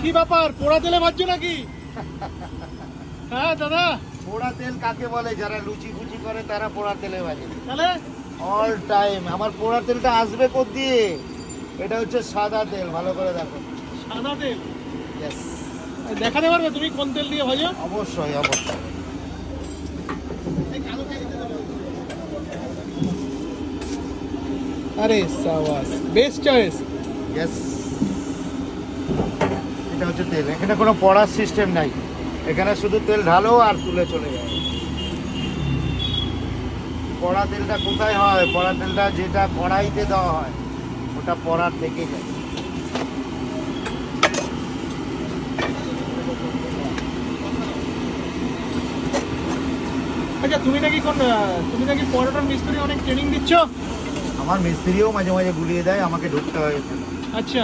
কি ব্যাপার, পোড়া তেলে ভাজছো নাকি? হ্যাঁ দাদা, পোড়া তেল কাকে বলে? যারা লুচি ফুচি করে তারা পোড়া তেলে ভাজে তাহলে অল টাইম। আমার পোড়া তেলটা আসবে কোথা দিয়ে? এটা হচ্ছে সাদা তেল, ভালো করে দেখো। সাদা তেল Yes, দেখাতে পারবে তুমি কোন তেল দিয়ে ভাজো? অবশ্যই অবশ্যই। আরে সাবাস, বেস্ট চয়েস। ইয়েস, এটা হচ্ছে তেল। এখানে কোনো পড়ার সিস্টেম নাই, এখানে শুধু তেল ঢালো আর তুলে চলে যায়। পড়া তেলটা কোথায় হয়? পড়া তেলটা যেটা কড়াইতে দেওয়া হয় ওটা পড়ার থেকে যায়। আচ্ছা তুমি নাকি পরোটার মিস্ত্রি অনেক ট্রেনিং দিচ্ছ? আমার মিস্ত্রিও মাঝে মাঝে গুলিয়ে দেয়, আমাকে ঢুকতে হয়। আচ্ছা